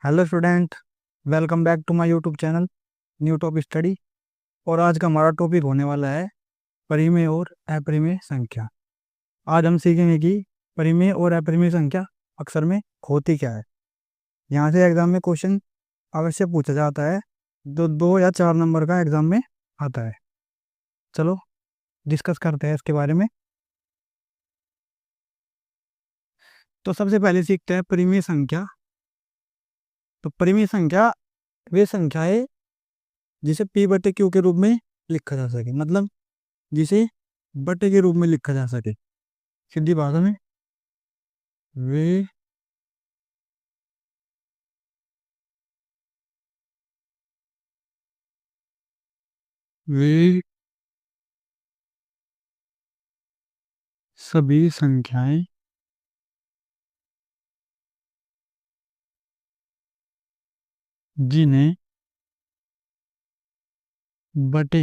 Hello student. Welcome back to my YouTube channel new top study. और आज का हमारा टॉपिक होने वाला है परिमेय और अपरिमेय संख्या। आज हम सीखेंगे कि परिमेय और अपरिमेय संख्या अक्सर में होती क्या है। यहाँ से एग्जाम में क्वेश्चन अवश्य पूछा जाता है जो 2 या 4 नंबर का एग्जाम में आता है। चलो डिस्कस करते हैं इसके बारे में। तो सबसे पहले सीखते हैं परिमेय संख्या। तो परिमेय संख्या वे संख्या है जिसे पी बटे क्यू के रूप में लिखा जा सके, मतलब जिसे बटे के रूप में लिखा जा सके। सीधी भाषा में वे वे सभी संख्याएं जिन्हें बटे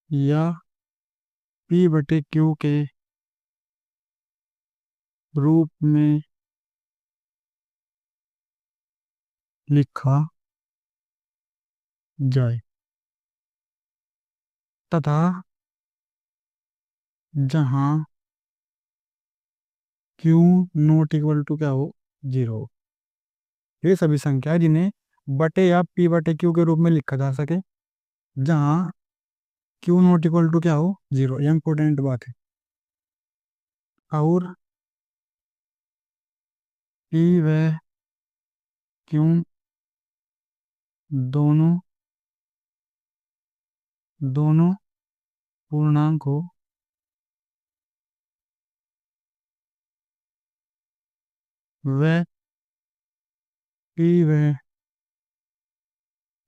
या पी बटे क्यू के रूप में लिखा जाए तथा जहां क्यू नॉट इक्वल टू क्या हो, 0। ये सभी संख्याएं जिन्हें बटे या पी बटे क्यू के रूप में लिखा जा सके जहां क्यू नॉट इक्वल टू क्या हो, 0। यह इंपॉर्टेंट बात है। और पी व क्यू दोनों दोनों पूर्णांक हो व पी व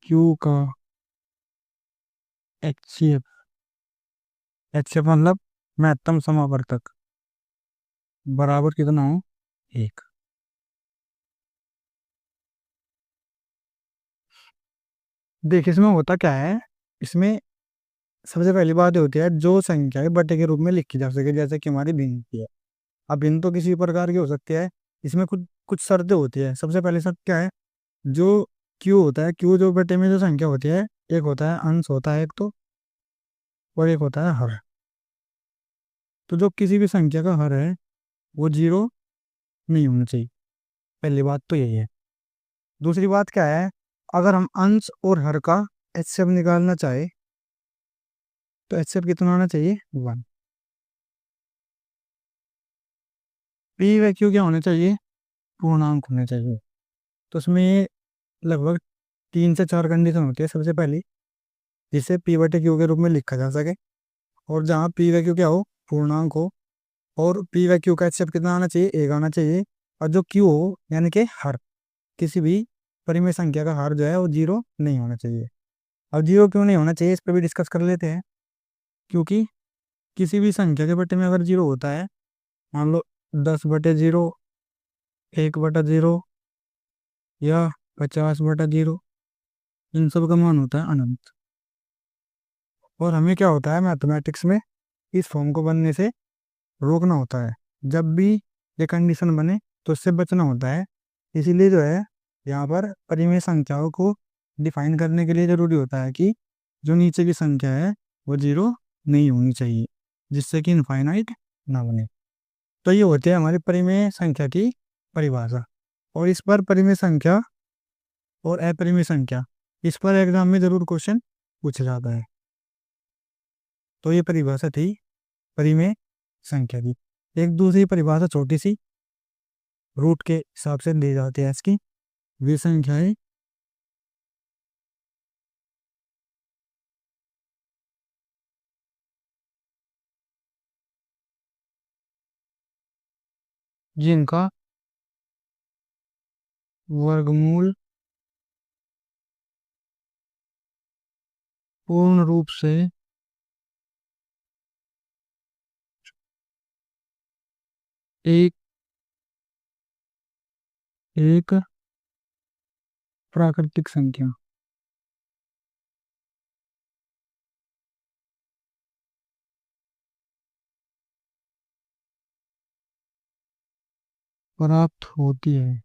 क्यू का एचसीएफ। एचसीएफ मतलब महत्तम समावर्तक बराबर कितना हो, 1। देखिए इसमें होता क्या है। इसमें सबसे पहली बात ये होती है जो संख्या है बटे के रूप में लिखी जा सके, जैसे कि हमारी भिन्न की है। अब भिन्न तो किसी प्रकार की हो सकती है। इसमें कुछ कुछ शर्तें होती है। सबसे पहली शर्त क्या है, जो क्यू होता है, क्यू जो बटे में जो संख्या होती है, एक होता है अंश होता है एक तो, और एक होता है हर। तो जो किसी भी संख्या का हर है वो 0 नहीं होना चाहिए। पहली बात तो यही है। दूसरी बात क्या है, अगर हम अंश और हर का एचसीएफ निकालना चाहे तो एचसीएफ कितना होना चाहिए, 1। पी व क्यू क्या होने चाहिए, पूर्णांक होने चाहिए। तो उसमें लगभग 3 से 4 कंडीशन होती है। सबसे पहली, जिसे पी बटे क्यू के रूप में लिखा जा सके और जहाँ पी व क्यू क्या हो, पूर्णांक हो। और पी व क्यू का एचसीएफ कितना आना चाहिए, 1 आना चाहिए। और जो क्यू हो यानी कि हर, किसी भी परिमेय संख्या का हर जो है वो 0 नहीं होना चाहिए। अब 0 क्यों नहीं होना चाहिए इस पर भी डिस्कस कर लेते हैं। क्योंकि किसी भी संख्या के बटे में अगर 0 होता है, मान लो 10/0, 1/0 या 50/0, इन सब का मान होता है अनंत। और हमें क्या होता है मैथमेटिक्स में, इस फॉर्म को बनने से रोकना होता है। जब भी ये कंडीशन बने तो इससे बचना होता है। इसीलिए जो है यहाँ पर परिमेय संख्याओं को डिफाइन करने के लिए जरूरी होता है कि जो नीचे की संख्या है वो 0 नहीं होनी चाहिए, जिससे कि इनफाइनाइट ना बने। तो ये होती है हमारी परिमेय संख्या की परिभाषा। और इस पर परिमेय संख्या और अपरिमेय संख्या, इस पर एग्जाम में जरूर क्वेश्चन पूछा जाता है। तो ये परिभाषा थी परिमेय संख्या की। एक दूसरी परिभाषा छोटी सी रूट के हिसाब से दी जाती है इसकी। वे संख्याएं जिनका वर्गमूल पूर्ण रूप से एक एक प्राकृतिक संख्या प्राप्त होती है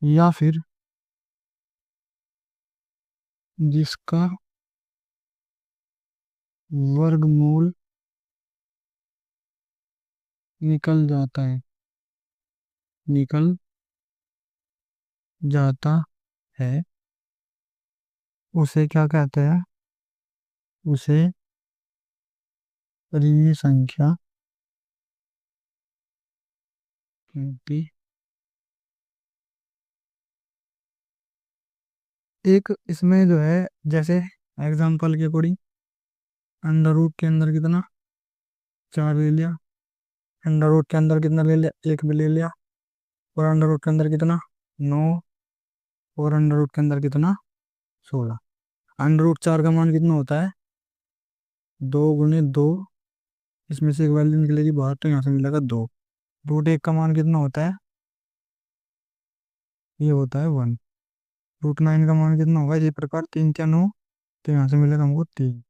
या फिर जिसका वर्गमूल निकल जाता है, निकल जाता है, उसे क्या कहते हैं? उसे परिमेय संख्या कहती। एक इसमें जो है, जैसे एग्जांपल के अकॉर्डिंग, अंडर रूट के अंदर कितना, 4 ले लिया। अंडर रूट के अंदर कितना ले लिया, 1 भी ले लिया। और अंडर रूट के अंदर कितना, 9। और अंडर रूट के अंदर कितना, 16। अंडर रूट 4 का मान कितना होता है, 2 × 2। इसमें से एक वैल्यू निकलेगी बाहर, तो यहाँ से मिलेगा 2। रूट 1 का मान कितना होता है, ये होता है 1। रूट 9 का मान कितना होगा, इसी प्रकार 3 × 9, तो यहाँ से मिलेगा हमको 3।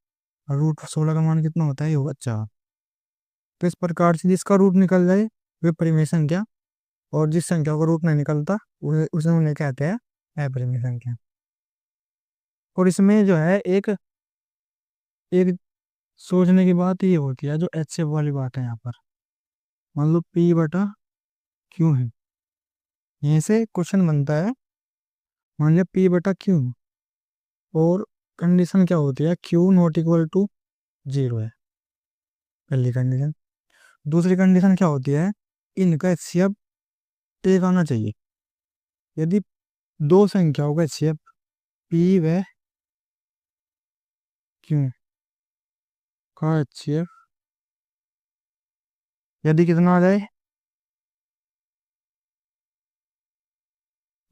और रूट 16 का मान कितना होता है, ये होगा 4। तो इस प्रकार से जिसका रूट निकल जाए वे परिमेय संख्या, और जिस संख्या का रूट नहीं निकलता उसे उन्हें कहते हैं अपरिमेय संख्या। और इसमें जो है एक एक सोचने की बात ये होती है, जो एच वाली बात है यहाँ पर, मान लो पी बटा क्यू है। यहीं से क्वेश्चन बनता है, मान लिया पी बटा क्यू, और कंडीशन क्या होती है, क्यू नॉट इक्वल टू 0 है पहली कंडीशन। दूसरी कंडीशन क्या होती है, इनका एचसीएफ 1 आना चाहिए। यदि दो संख्याओं का एचसीएफ पी व क्यू का एचसीएफ यदि कितना आ जाए,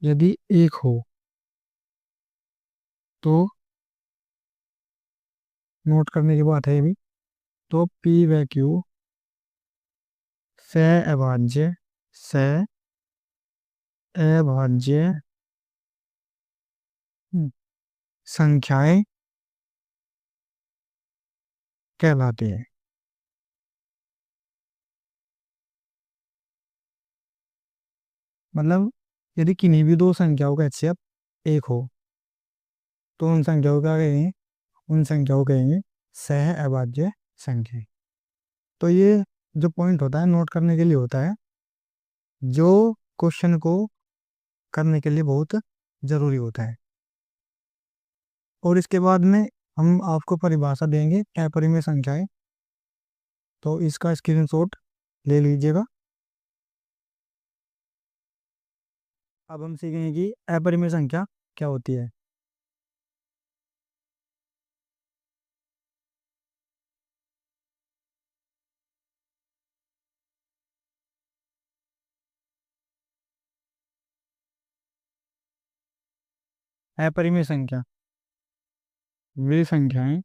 यदि 1 हो, तो नोट करने की बात है ये भी, तो पी व क्यू से अभाज्य, से अभाज्य संख्याएं कहलाती है। मतलब यदि किन्हीं भी दो संख्याओं का एचसीएफ 1 हो, तो उन संख्याओं का कहेंगे, उन संख्याओं कहेंगे सह अभाज्य संख्या। तो ये जो पॉइंट होता है नोट करने के लिए होता है, जो क्वेश्चन को करने के लिए बहुत जरूरी होता है। और इसके बाद में हम आपको परिभाषा देंगे अपरिमेय संख्याएं, तो इसका स्क्रीनशॉट ले लीजिएगा। अब हम सीखेंगे कि अपरिमेय संख्या क्या होती है। अपरिमेय संख्या वे संख्याएं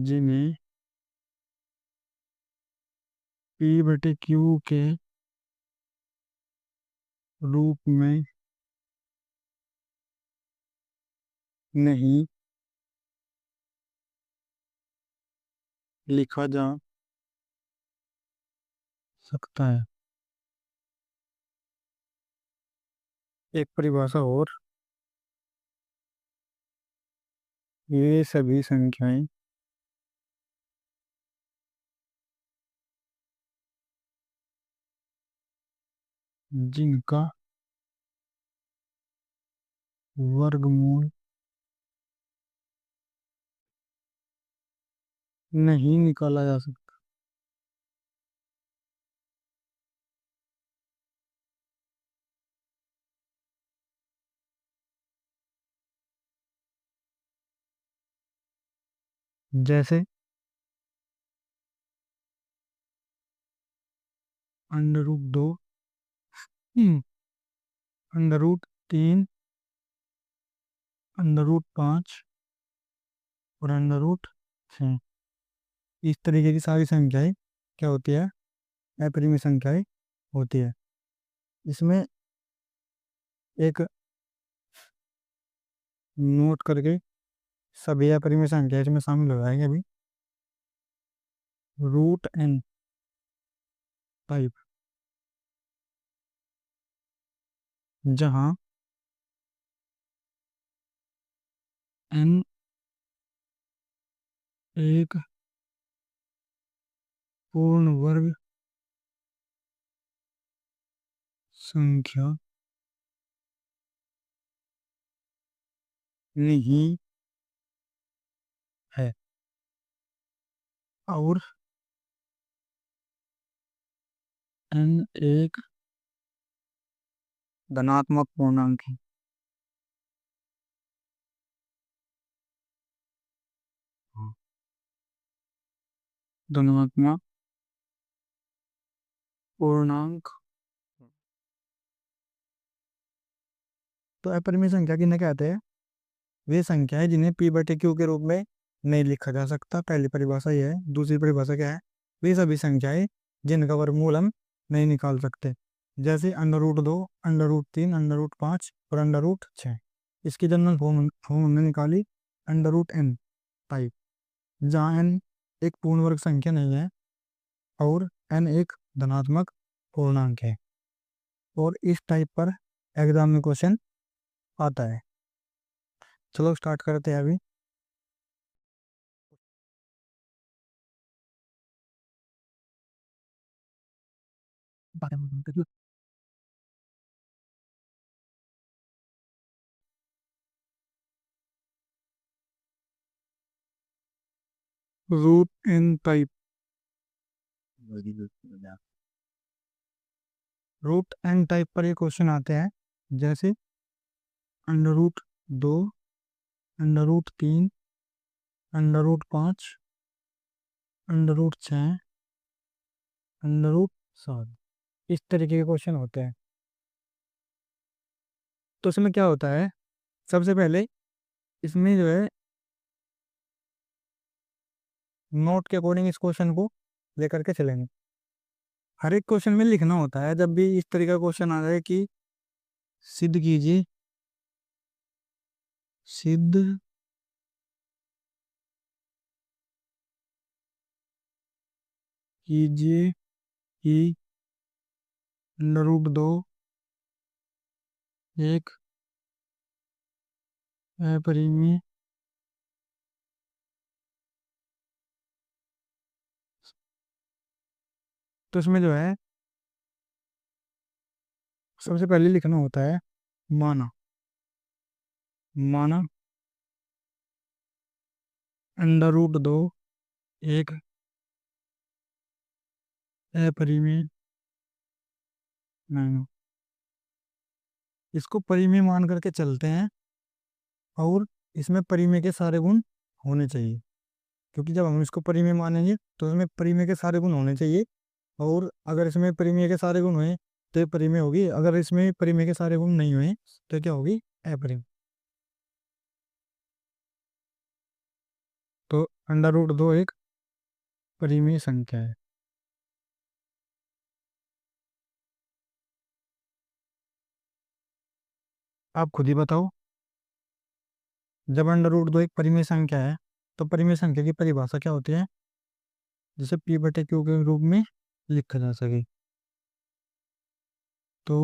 जिन्हें पी बटे क्यू के रूप में नहीं लिखा जा सकता है। एक परिभाषा और, ये सभी संख्याएं जिनका वर्गमूल नहीं निकाला जा सकता। जैसे under root 2, under root 3, under root 5 और अंडर रूट 6। इस तरीके की सारी संख्याएं क्या होती है, अपरिमेय संख्याएं होती है। इसमें एक नोट करके सभी अपरिमेय संख्या इसमें शामिल हो जाएंगे अभी। रूट एन टाइप, जहाँ एन एक पूर्ण वर्ग संख्या नहीं है और एन एक धनात्मक पूर्णांक है। हाँ, धनात्मक पूर्णांक। तो अपरिमेय संख्या किन्हें कहते हैं? वे संख्याएं जिन्हें पी बटे क्यू के रूप में नहीं लिखा जा सकता, पहली परिभाषा यह है। दूसरी परिभाषा क्या है? वे सभी संख्याएं जिनका वर्गमूल हम नहीं निकाल सकते, जैसे under root 2, under root 3, under root 5 और अंडर रूट 6। इसकी जनरल फॉर्म फॉर्म हमने निकाली अंडर रूट एन टाइप, जहाँ एन एक पूर्ण वर्ग संख्या नहीं है और एन एक धनात्मक पूर्णांक है। और इस टाइप पर एग्जाम में क्वेश्चन आता है। चलो स्टार्ट करते हैं अभी। Root n type, root n type पर ये क्वेश्चन आते हैं, जैसे under root 2, under root 3, under root 5, under root 6, under root 7, इस तरीके के क्वेश्चन होते हैं। तो इसमें क्या होता है, सबसे पहले इसमें जो है नोट के अकॉर्डिंग इस क्वेश्चन को लेकर के चलेंगे। हर एक क्वेश्चन में लिखना होता है, जब भी इस तरीके का क्वेश्चन आ जाए कि सिद्ध कीजिए, सिद्ध कीजिए कि अंडर रूट 2 एक अपरिमेय तो इसमें जो है सबसे पहले लिखना होता है माना, माना अंडर रूट 2 एक अपरिमेय नहीं, इसको परिमेय मान करके चलते हैं और इसमें परिमेय के सारे गुण होने चाहिए, क्योंकि जब हम इसको परिमेय मानेंगे तो इसमें परिमेय के सारे गुण होने चाहिए। और अगर इसमें परिमेय के सारे गुण हुए तो ये परिमेय होगी, अगर इसमें परिमेय के सारे गुण नहीं हुए तो क्या होगी? अपरिमेय। तो अंडर रूट 2 एक परिमेय संख्या है। आप खुद ही बताओ, जब अंडर रूट 2 एक परिमेय संख्या है तो परिमेय संख्या की परिभाषा क्या होती है, जिसे पी बटे क्यू के रूप में लिखा जा सके? तो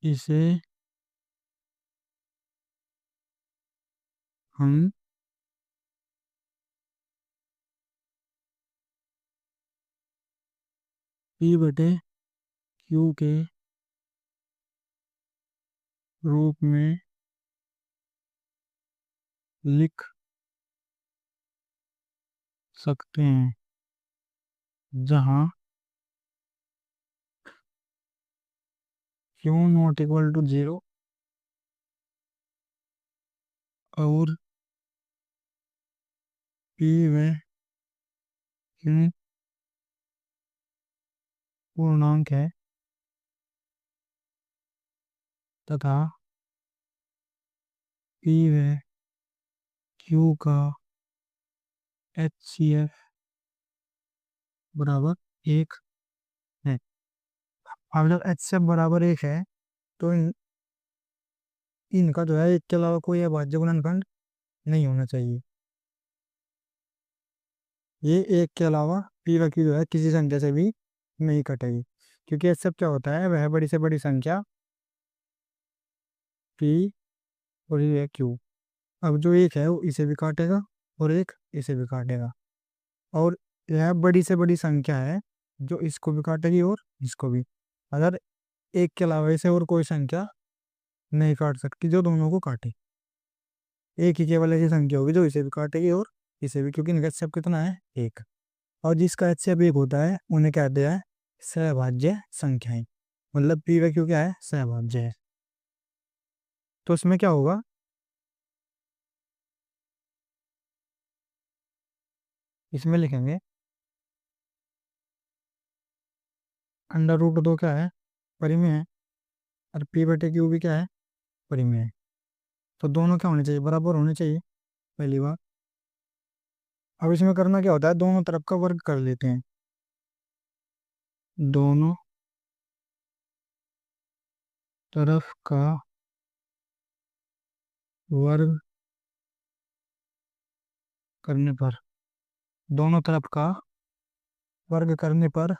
इसे हम पी बटे क्यू के रूप में लिख सकते हैं, जहाँ Q ≠ 0 और P में Q पूर्णांक है तथा P में Q का HCF बराबर 1 है। अब जब HCF बराबर 1 है तो इनका जो है, इसके अलावा कोई अभाज्य गुणनखंड नहीं होना चाहिए। ये एक के अलावा पी व क्यू जो है किसी संख्या से भी नहीं कटेगी, क्योंकि ये सब क्या होता है, वह बड़ी से बड़ी संख्या पी और ये क्यू। अब जो एक है वो इसे भी काटेगा और एक इसे भी काटेगा, और यह बड़ी से बड़ी संख्या है जो इसको भी काटेगी और इसको भी। अगर एक के अलावा इसे और कोई संख्या नहीं काट सकती जो दोनों को काटे, एक ही केवल ऐसी संख्या होगी जो इसे भी काटेगी और इसे भी, क्योंकि इनका HCF कितना है, एक। और जिसका HCF एक होता है उन्हें कहते हैं सहभाज्य संख्याएं, मतलब पी व क्यू क्या है, सहभाज्य है। तो इसमें क्या होगा, इसमें लिखेंगे अंडर रूट 2 क्या है, परिमेय है, और पी बटे क्यू भी क्या है, परिमेय है। तो दोनों क्या होने चाहिए, बराबर होने चाहिए, पहली बात। अब इसमें करना क्या होता है, दोनों तरफ का वर्ग कर लेते हैं, दोनों तरफ का वर्ग करने पर, दोनों तरफ का वर्ग करने पर,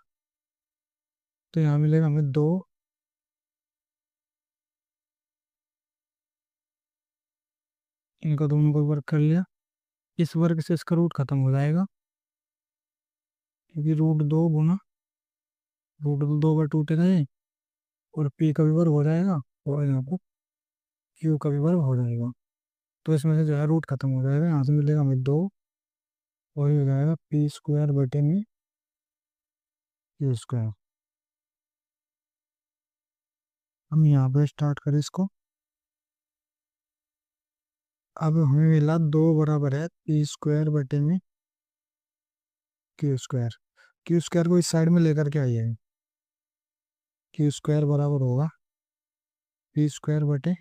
तो यहाँ मिलेगा हमें 2, इनका दोनों को वर्ग कर लिया, इस वर्ग से इसका रूट खत्म हो जाएगा, क्योंकि √2 गुना √2 टूटेगा ये, और पी का भी वर्ग हो जाएगा और यहाँ पर क्यू का भी वर्ग हो जाएगा। तो इसमें से जो है रूट खत्म हो जाएगा, यहाँ से मिलेगा हमें 2, वही हो जाएगा p² बटे में q²। हम यहाँ पे स्टार्ट करें इसको। अब हमें मिला 2 बराबर है p² बटे में q²। q² को इस साइड में लेकर के आइए, q² बराबर होगा p² बटे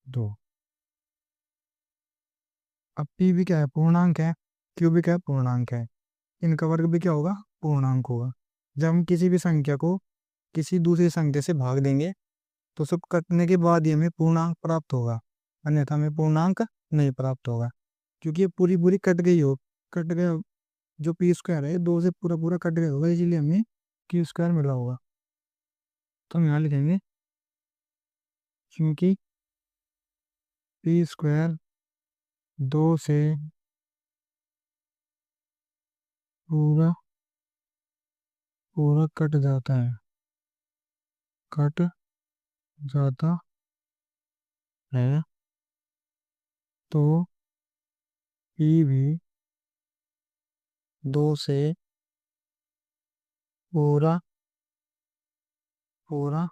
2। अब p भी क्या है, पूर्णांक है, q भी क्या है, पूर्णांक है, इनका वर्ग भी क्या होगा, पूर्णांक होगा। जब हम किसी भी संख्या को किसी दूसरी संख्या से भाग देंगे तो सब कटने के बाद ही हमें पूर्णांक प्राप्त होगा, अन्यथा हमें पूर्णांक नहीं प्राप्त होगा, क्योंकि ये पूरी पूरी कट गई हो, कट गया, जो p² है 2 से पूरा पूरा कट गया होगा, इसीलिए हमें q² मिला होगा। तो हम यहाँ लिखेंगे क्योंकि p² 2 से पूरा पूरा कट जाता है, कट जाता है, तो p भी 2 से पूरा पूरा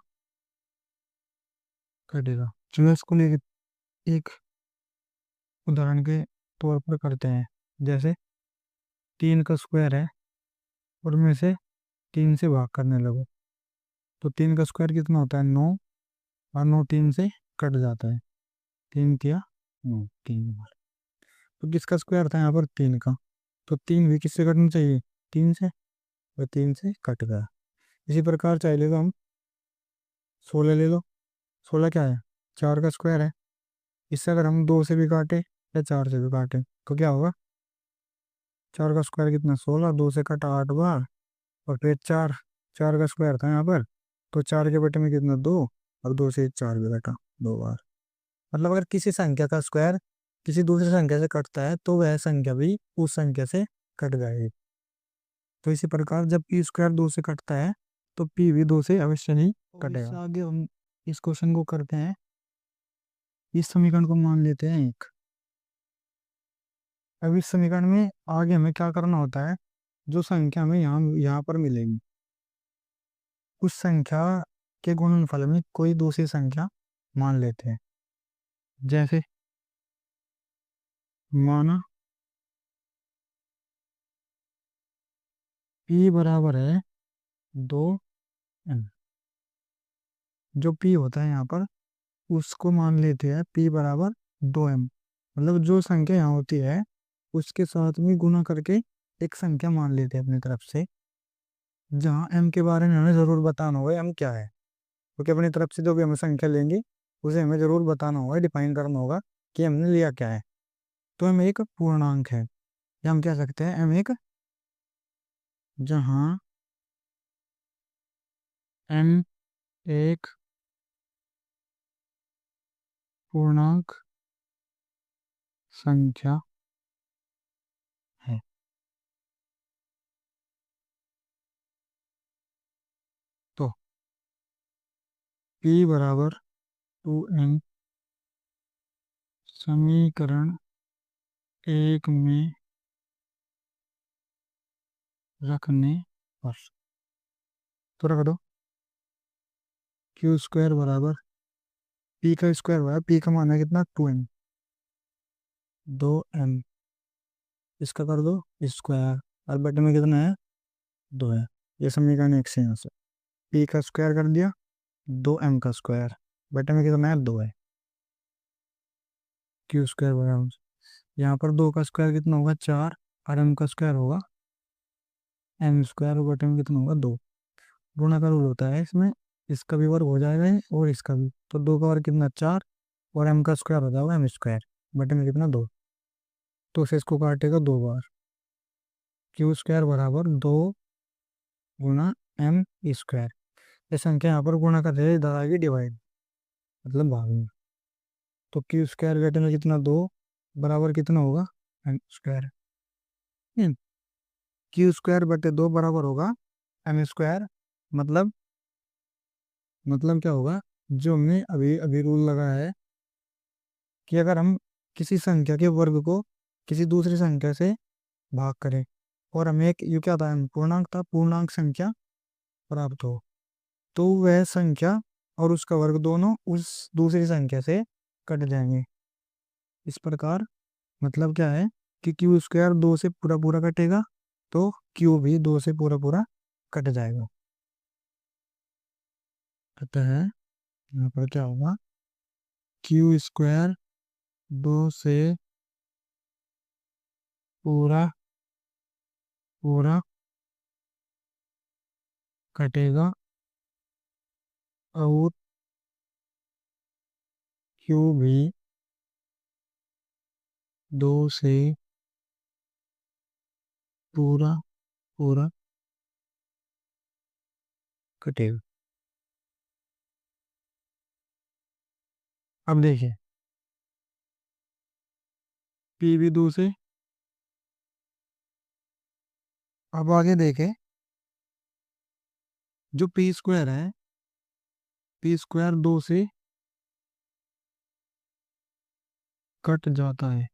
कटेगा। चलो इसको लेके एक उदाहरण के तौर पर करते हैं। जैसे 3 का स्क्वायर है और में से 3 से भाग करने लगो, तो 3 का स्क्वायर कितना होता है, 9, और 9 3 से कट जाता है, 3 किया 9, 3 बार। तो किसका स्क्वायर था यहाँ पर, 3 का, तो 3 भी किससे कटना चाहिए, 3 से, और 3 से कट गया। इसी प्रकार चाहे ले लो हम 16 ले लो, 16 क्या है, 4 का स्क्वायर है, इससे अगर हम 2 से भी काटे या 4 से भी काटे तो क्या होगा, 4 का स्क्वायर कितना, 16, 2 से कटा 8 बार, और फिर 4, 4 का स्क्वायर था यहाँ पर, तो 4 के बटे में कितना, 2, और 2 से 4 भी कटा 2 बार। मतलब अगर किसी संख्या का स्क्वायर किसी दूसरी संख्या से कटता है तो वह संख्या भी उस संख्या से कट जाएगी। तो इसी प्रकार जब p² 2 से कटता है तो p भी 2 से अवश्य नहीं कटेगा। इससे आगे हम इस क्वेश्चन को करते हैं, इस समीकरण को मान लेते हैं एक। अब इस समीकरण में आगे हमें क्या करना होता है, जो संख्या हमें यहाँ यहाँ पर मिलेगी उस संख्या के गुणनफल में कोई दूसरी संख्या मान लेते हैं। जैसे माना p बराबर है 2m, जो p होता है यहाँ पर उसको मान लेते हैं p बराबर 2m, मतलब जो संख्या यहाँ होती है उसके साथ में गुना करके एक संख्या मान लेते हैं अपनी तरफ से, जहाँ m के बारे में हमें ज़रूर बताना होगा m क्या है, क्योंकि अपनी तरफ से जो भी हम संख्या लेंगे उसे हमें ज़रूर बताना होगा, डिफाइन करना होगा कि हमने लिया क्या है। तो m एक पूर्णांक है, या हम कह सकते हैं m एक, जहां m एक पूर्णांक संख्या है। तो p बराबर 2m समीकरण एक में रखने पर, तो रख दो क्यू स्क्वायर बराबर p का स्क्वायर हुआ है, p का मान है कितना 2m, 2m, इसका कर दो स्क्वायर, और बटे में कितना है 2 है। ये समीकरण एक से यहाँ से p का स्क्वायर कर दिया, 2m का स्क्वायर, बटे में कितना है 2 है, क्यू स्क्वायर बराबर, यहाँ पर 2 का स्क्वायर कितना होगा 4, और m का स्क्वायर होगा m स्क्वायर, बटे में कितना होगा 2। गुणा का रूल होता है इसमें, इसका भी वर्ग हो जाएगा ये, और इसका भी, तो 2 का वर्ग कितना 4, और m का स्क्वायर हो जाएगा m स्क्वायर, बटे में कितना 2, तो उसे इसको काटेगा 2 बार, क्यू स्क्वायर बराबर 2 गुना m स्क्वायर। ये संख्या यहाँ पर गुणा कर रहे हैं, इधर आएगी डिवाइड, मतलब भाग में, तो क्यू स्क्वायर बटे में कितना 2 बराबर कितना होगा m स्क्वायर, क्यू स्क्वायर बटे 2 बराबर होगा m स्क्वायर। मतलब क्या होगा, जो हमने अभी अभी रूल लगाया है कि अगर हम किसी संख्या के वर्ग को किसी दूसरी संख्या से भाग करें, और हमें एक ये क्या था, पूर्णांक था, पूर्णांक संख्या प्राप्त हो, तो वह संख्या और उसका वर्ग दोनों उस दूसरी संख्या से कट जाएंगे। इस प्रकार मतलब क्या है कि क्यू स्क्वायर 2 से पूरा पूरा कटेगा, तो क्यू भी 2 से पूरा पूरा कट जाएगा। अतः यहाँ पर क्या होगा, क्यू स्क्वायर 2 से पूरा पूरा कटेगा, और क्यू भी 2 से पूरा पूरा कटेगा। अब देखिए, पी भी 2 से, अब आगे देखें, जो पी स्क्वायर है, पी स्क्वायर 2 से कट जाता है,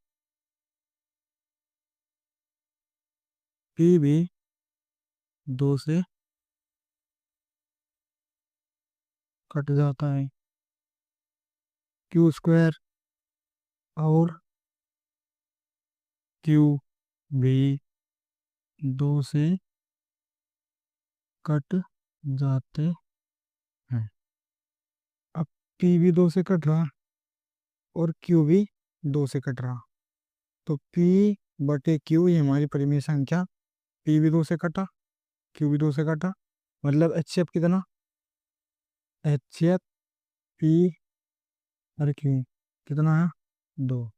पी भी 2 से कट जाता है, क्यू स्क्वायर और क्यू भी 2 से कट जाते हैं। अब पी भी 2 से कट रहा, और क्यू भी 2 से कट रहा, तो पी बटे क्यू ये हमारी परिमेय संख्या, पी भी 2 से कटा, क्यू भी 2 से कटा, मतलब एच एफ कितना, एच एफ पी और क्यू कितना है 2।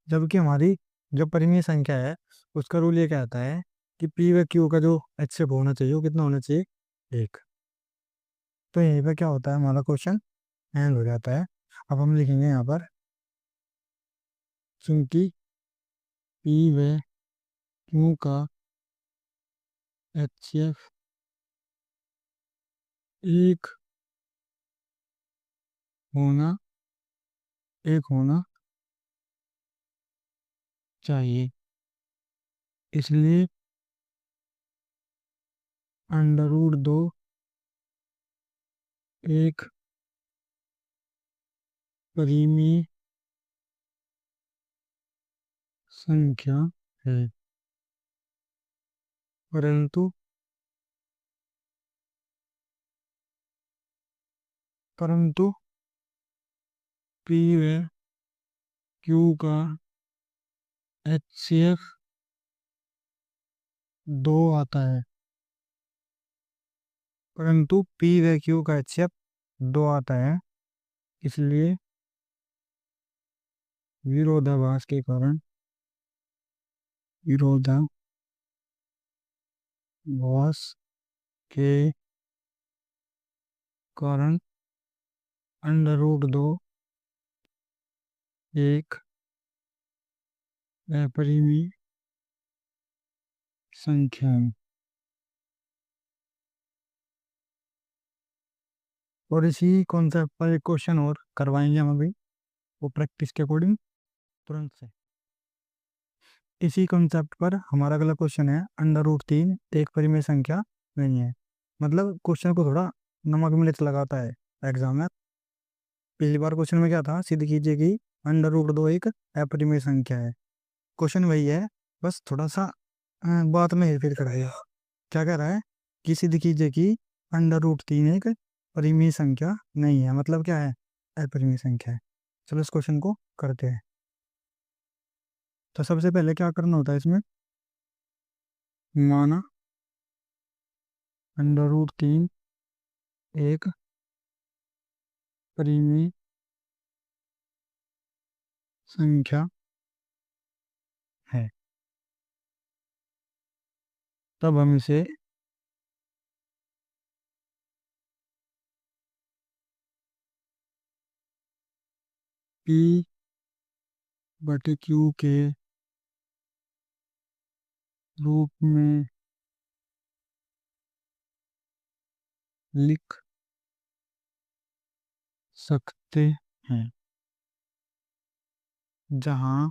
जबकि हमारी जो परिमेय संख्या है उसका रूल ये कहता है कि पी व क्यू का जो एच एफ होना चाहिए वो कितना होना चाहिए 1। तो यहीं पे क्या होता है, हमारा क्वेश्चन एंड हो जाता है। अब हम लिखेंगे यहाँ पर, चूंकि पी व क्यू का एच एफ 1 होना 1 होना चाहिए, इसलिए अंडर रूट 2 एक परिमेय संख्या है, परंतु परंतु पी व क्यू का एच एफ 2 आता है, परंतु पी व क्यू का एच एफ 2 आता है, इसलिए विरोधाभास के कारण, विरोधाभास के कारण अंडर रूट दो एक अपरिमेय संख्या है। और इसी कॉन्सेप्ट पर एक क्वेश्चन और करवाएंगे हम अभी, वो प्रैक्टिस के अकॉर्डिंग तुरंत से। इसी कॉन्सेप्ट पर हमारा अगला क्वेश्चन है, अंडर रूट तीन एक परिमेय संख्या नहीं है। मतलब क्वेश्चन को थोड़ा नमक मिर्च लगाता है एग्जाम में। पिछली बार क्वेश्चन में क्या था, सिद्ध कीजिए कि अंडर रूट दो एक अपरिमेय संख्या है। क्वेश्चन वही है, बस थोड़ा सा बात में हेरफेर कराएगा। क्या कह रहा है कि सिद्ध कीजिए कि अंडर रूट तीन एक परिमेय संख्या नहीं है। मतलब क्या है, अपरिमेय संख्या है। चलो इस क्वेश्चन को करते हैं। तो सबसे पहले क्या करना होता है इसमें, माना अंडर रूट तीन एक परिमेय संख्या है, तब हम इसे पी बटे क्यू के रूप में लिख सकते हैं, जहाँ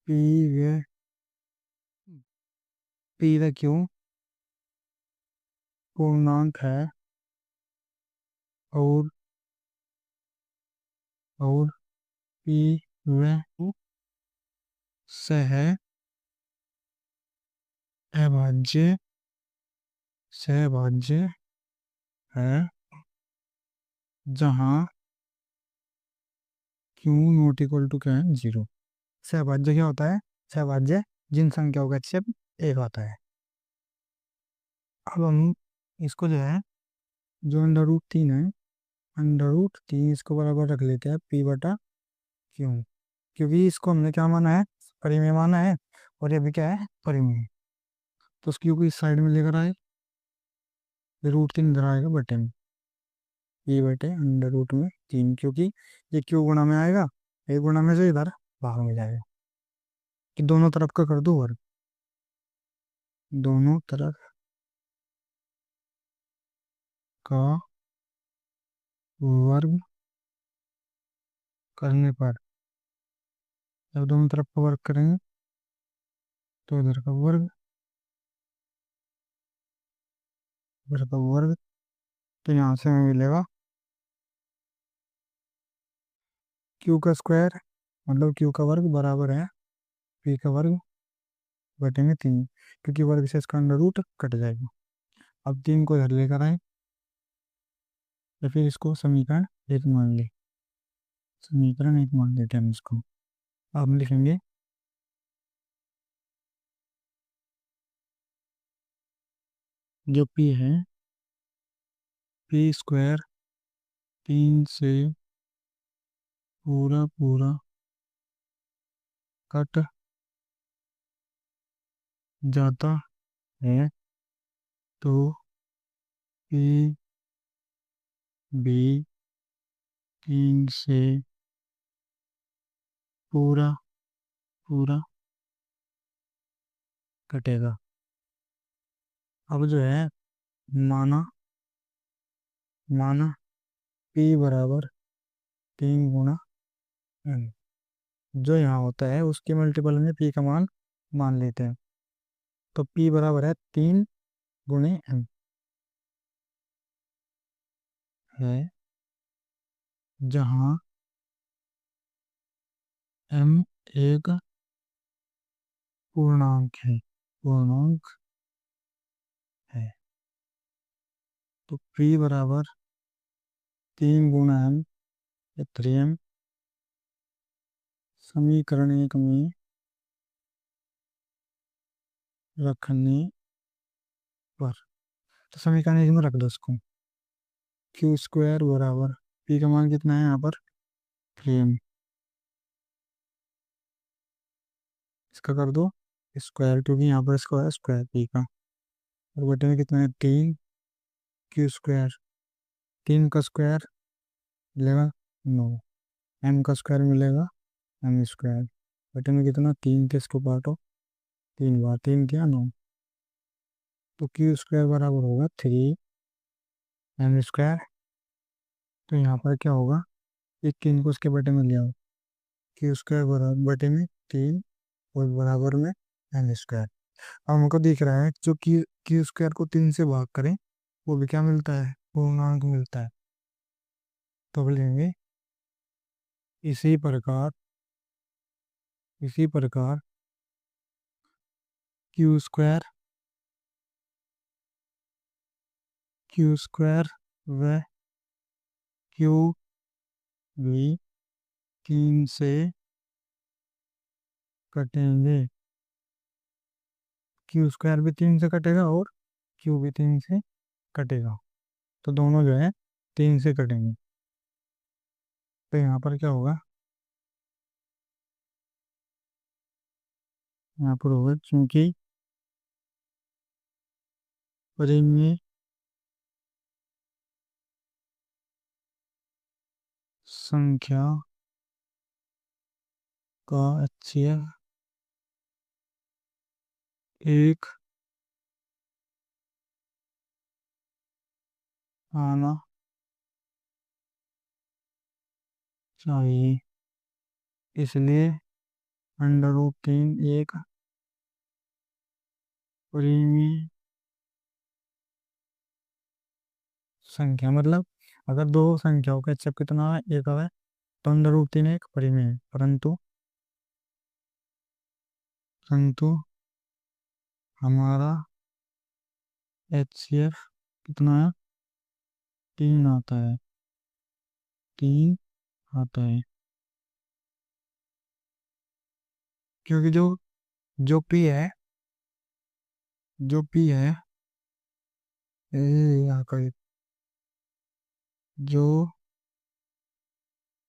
पी व क्यू पूर्णांक है और पी व क्यू सह अभाज्य सहभाज्य है, जहाँ क्यू नॉट इक्वल टू क्या है, जीरो। सहभाज्य क्या होता है, सहभाज्य जिन संख्याओं का HCF एक आता है। अब हम इसको जो है, जो अंडर रूट तीन है, अंडर रूट तीन इसको बराबर रख लेते हैं पी बटा क्यू, क्योंकि इसको हमने क्या माना है, परिमेय माना है, और ये भी क्या है, परिमेय। तो उस क्यू को इस साइड में लेकर आए, रूट तीन इधर आएगा बटे में, पी बटे अंडर रूट में तीन, क्योंकि ये क्यू गुणा में आएगा, एक गुणा में से इधर भाग में जाएगा। कि दोनों तरफ का कर दो वर्ग, दोनों तरफ का वर्ग करने पर, जब दोनों तरफ का वर्ग करेंगे तो इधर का वर्ग, इधर का वर्ग, तो यहाँ से हमें मिलेगा क्यू का स्क्वायर, मतलब क्यू का वर्ग बराबर है पी का वर्ग बटे में तीन, क्योंकि वर्ग से इसका अंडर रूट कट जाएगा। अब तीन को इधर लेकर आए, तो फिर इसको समीकरण एक मान ले, समीकरण एक मान लेते हैं हम इसको। अब हम लिखेंगे जो पी है, पी स्क्वायर तीन से पूरा पूरा कट जाता है, तो पी भी तीन से पूरा पूरा कटेगा। अब जो है, माना माना पी बराबर तीन गुणा n, जो यहाँ होता है उसके मल्टीपल में पी का मान मान लेते हैं। तो पी बराबर है तीन गुणे m है, जहाँ m एक पूर्णांक है, पूर्णांक है। तो पी बराबर तीन गुणा m या 3m, समीकरण एक में रखने पर, तो समीकरण एक में रख दो इसको, क्यू स्क्वायर बराबर पी का मान कितना है यहाँ पर फ्रेम, इसका कर दो स्क्वायर, क्योंकि यहाँ पर स्क्वायर स्क्वायर पी का। और बटे में कितना है 3 क्यू स्क्वायर, 3 का स्क्वायर मिलेगा 9, एम का स्क्वायर मिलेगा एम स्क्वायर। बटे में कितना 3 के इसको बांटो 3 बार, 3 क्या 9, तो क्यू स्क्वायर बराबर होगा 3 एम स्क्वायर। तो यहाँ पर क्या होगा, एक 3 को उसके बटे में ले आओ, क्यू स्क्वायर बराबर बटे में 3 और बराबर में एम स्क्वायर। अब हमको दिख रहा है जो क्यू क्यू स्क्वायर को 3 से भाग करें वो भी क्या मिलता है, पूर्णांक मिलता है। तो अब लेंगे इसी प्रकार, क्यू स्क्वायर, व क्यू भी 3 से कटेंगे, क्यू स्क्वायर भी 3 से कटेगा और क्यू भी 3 से कटेगा, तो दोनों जो है 3 से कटेंगे। तो यहाँ पर क्या होगा, यहाँ पर होगा चूंकि परिमेय संख्या का HCF एक आना चाहिए, इसलिए √3 एक परिमेय संख्या, मतलब अगर दो संख्याओं का HCF कितना है एक है, तो √3 एक परिमेय है, परंतु हमारा HCF कितना है, 3 आता है, 3 आता है, क्योंकि जो P है, जो P है यहाँ का जो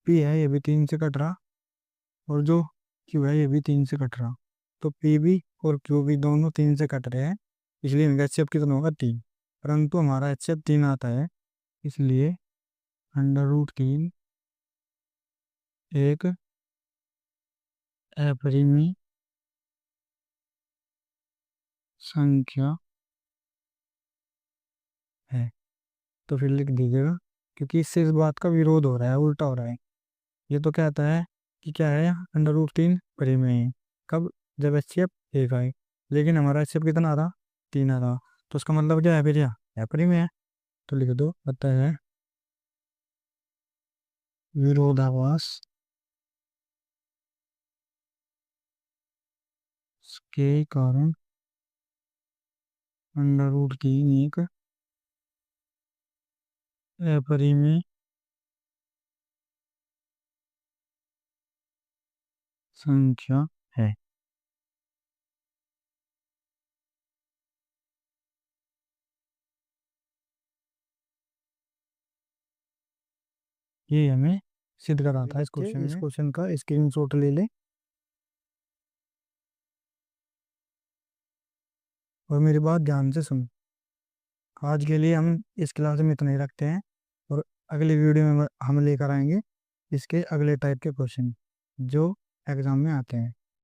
P है ये भी 3 से कट रहा, और जो Q है ये भी 3 से कट रहा, तो P भी और Q भी दोनों 3 से कट रहे हैं, इसलिए इनका HCF कितना होगा 3, परंतु हमारा HCF 3 आता है, इसलिए √3 एक अपरिमेय संख्या है। तो फिर लिख दीजिएगा, क्योंकि इससे इस बात का विरोध हो रहा है, उल्टा हो रहा है। ये तो कहता है कि क्या है, √3 परिमेय है, कब, जब HCF एक आए, लेकिन हमारा HCF कितना आ रहा 3 आ रहा, तो उसका मतलब क्या है फिर, यह परिमेय है। तो लिख दो, अतः है विरोधाभास के कारण √3 एक अपरिमेय संख्या है। ये हमें सिद्ध करा था इस क्वेश्चन में। इस क्वेश्चन का स्क्रीनशॉट ले ले और मेरी बात ध्यान से सुन। आज के लिए हम इस क्लास में इतना ही रखते हैं, और अगली वीडियो में हम लेकर आएंगे इसके अगले टाइप के क्वेश्चन जो एग्जाम में आते हैं।